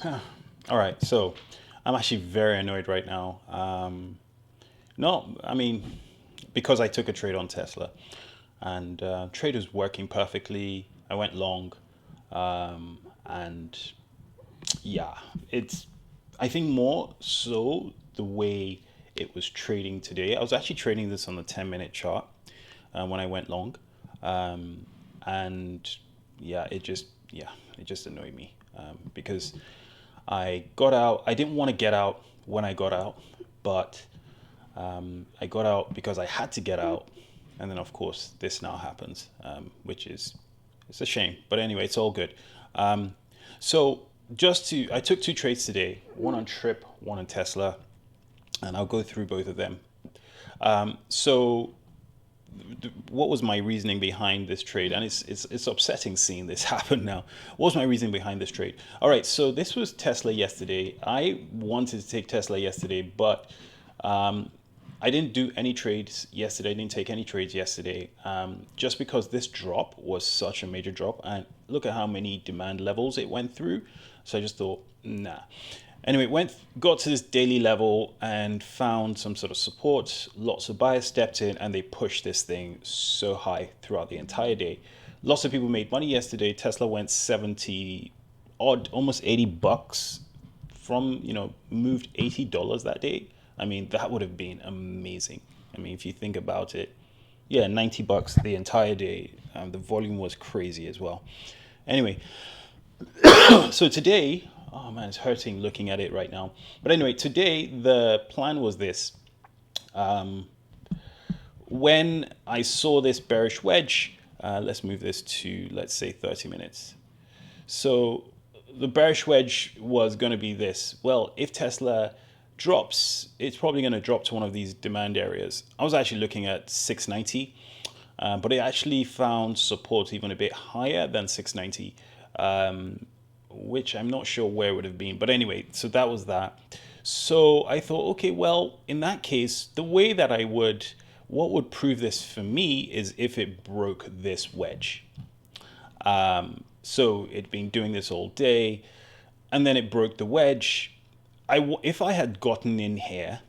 All right, so I'm actually very annoyed right now. No, I mean, because I took a trade on Tesla, and trade was working perfectly. I went long, and yeah, it's. I think more so the way it was trading today. I was actually trading this on the 10-minute chart when I went long, and yeah, it just annoyed me because I got out. I didn't want to get out when I got out, but I got out because I had to get out, and then of course this now happens, which is it's a shame. But anyway, it's all good. So I took two trades today, one on Trip, one on Tesla, and I'll go through both of them. So what was my reasoning behind this trade? And it's upsetting seeing this happen now. What was my reasoning behind this trade? All right, so this was Tesla yesterday. I wanted to take Tesla yesterday, but I didn't do any trades yesterday. I didn't take any trades yesterday, just because this drop was such a major drop. And look at how many demand levels it went through. So I just thought, nah. Anyway, got to this daily level and found some sort of support. Lots of buyers stepped in and they pushed this thing so high throughout the entire day. Lots of people made money yesterday. Tesla went 70 odd, almost $80 from, moved $80 that day. I mean, that would have been amazing. I mean, if you think about it, yeah, $90 the entire day. The volume was crazy as well. Anyway, so today, oh man, it's hurting looking at it right now. But anyway, today the plan was this. When I saw this bearish wedge, let's move this to, let's say, 30 minutes. So the bearish wedge was going to be this. Well, if Tesla drops, it's probably going to drop to one of these demand areas. I was actually looking at 690, but it actually found support even a bit higher than 690, which I'm not sure where it would have been. But anyway, so that was that. So I thought, okay, well, in that case, what would prove this for me is if it broke this wedge. So it'd been doing this all day, and then it broke the wedge. If I had gotten in here,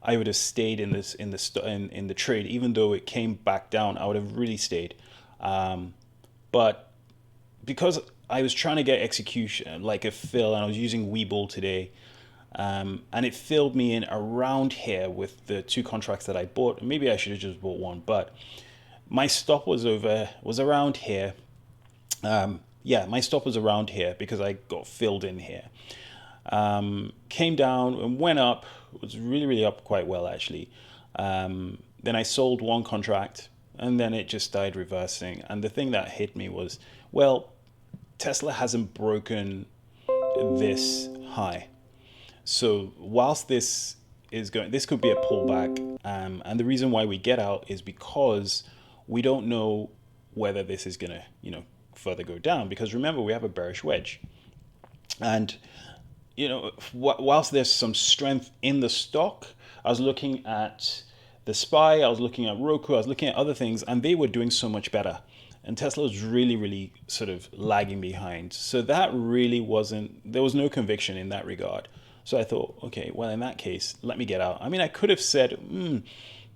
I would have stayed in this in the trade, even though it came back down. I would have really stayed, but because I was trying to get execution like a fill, and I was using Webull today, and it filled me in around here with the two contracts that I bought. Maybe I should have just bought one, but my stop was around here. Yeah, my stop was around here because I got filled in here. Came down and went up. It was really, really up quite well, actually. Then I sold one contract and then it just started reversing. And the thing that hit me was, well, Tesla hasn't broken this high. So whilst this could be a pullback. And the reason why we get out is because we don't know whether this is going to, further go down. Because remember, we have a bearish wedge. And whilst there's some strength in the stock, I was looking at the SPY, I was looking at Roku, I was looking at other things, and they were doing so much better. And Tesla was really, really sort of lagging behind. So that really there was no conviction in that regard. So I thought, okay, well, in that case, let me get out. I mean, I could have said,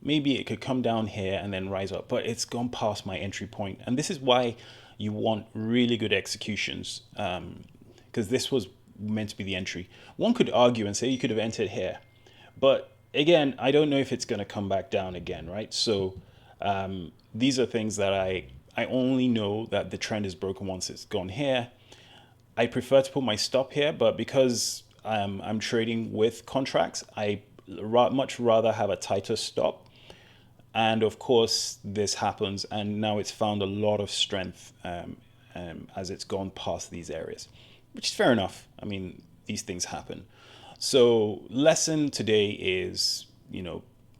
maybe it could come down here and then rise up, but it's gone past my entry point. And this is why you want really good executions, because this was meant to be the entry. One could argue and say you could have entered here, but again, I don't know if it's going to come back down again, right? So these are things that I only know that the trend is broken once it's gone here. I prefer to put my stop here, but because I'm trading with contracts, I much rather have a tighter stop. And of course, this happens, and now it's found a lot of strength as it's gone past these areas, which is fair enough. I mean, these things happen. So, lesson today is,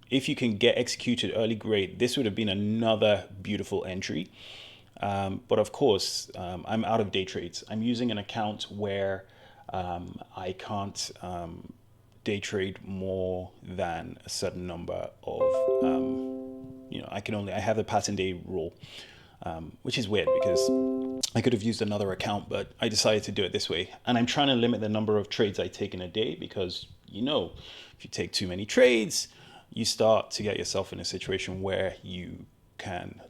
if you can get executed early, great. This would have been another beautiful entry. But of course, I'm out of day trades. I'm using an account where I can't day trade more than a certain number of, I have the pattern day rule. which is weird because I could have used another account, but I decided to do it this way. And I'm trying to limit the number of trades I take in a day because, if you take too many trades, you start to get yourself in a situation where you can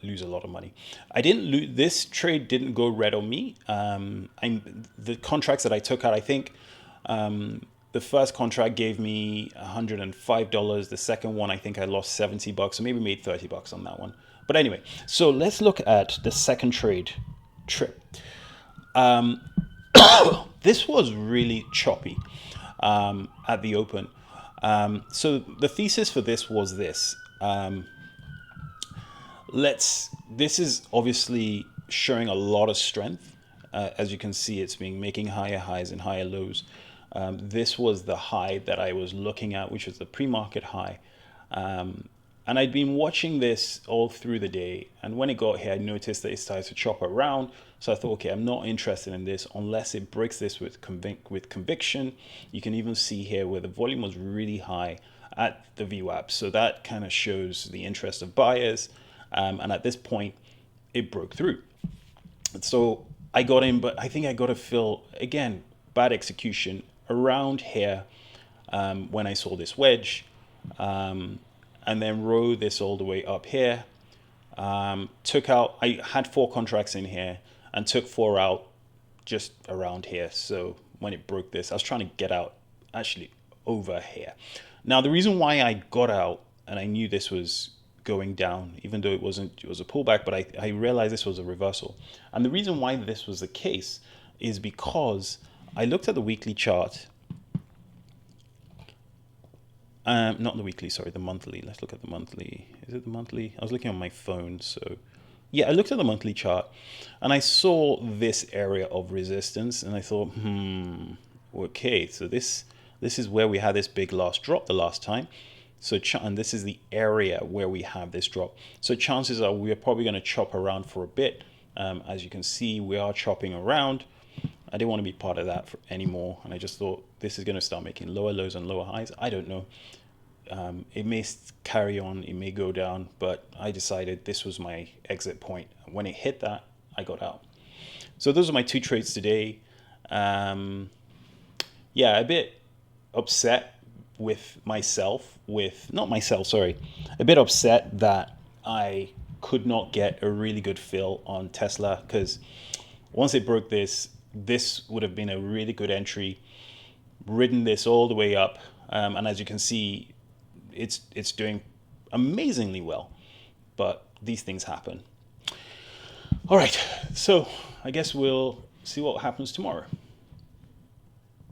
lose a lot of money. I didn't lose. This trade didn't go red on me. The contracts that I took out, I think the first contract gave me $105. The second one, I think I lost $70, so maybe made $30 on that one. But anyway, so let's look at the second trade trip. This was really choppy at the open. So the thesis for this was this. This is obviously showing a lot of strength. As you can see, it's been making higher highs and higher lows. This was the high that I was looking at, which was the pre-market high. And I'd been watching this all through the day. And when it got here, I noticed that it started to chop around. So I thought, okay, I'm not interested in this unless it breaks this with conviction. You can even see here where the volume was really high at the VWAP. So that kind of shows the interest of buyers. And at this point, it broke through. So I got in, but I think I got to fill, again, bad execution around here when I saw this wedge. And then rode this all the way up here. Took out, I had 4 contracts in here and took 4 out just around here. So when it broke this, I was trying to get out actually over here. Now, the reason why I got out, and I knew this was going down, even though it was a pullback, but I realized this was a reversal. And the reason why this was the case is because I looked at the weekly chart. Not the weekly, sorry, the monthly. Let's look at the monthly. Is it the monthly? I was looking on my phone, so yeah, I looked at the monthly chart and I saw this area of resistance and I thought, okay, so this is where we had this big last drop the last time. So, and this is the area where we have this drop. So chances are we are probably going to chop around for a bit. As you can see, we are chopping around. I didn't want to be part of that anymore. And I just thought this is going to start making lower lows and lower highs. I don't know. It may carry on, it may go down, but I decided this was my exit point. When it hit that, I got out. So those are my 2 trades today. Yeah, a bit upset with myself, a bit upset that I could not get a really good fill on Tesla, because once it broke this would have been a really good entry, ridden this all the way up, and as you can see, it's doing amazingly well, but these things happen. All right, so I guess we'll see what happens tomorrow.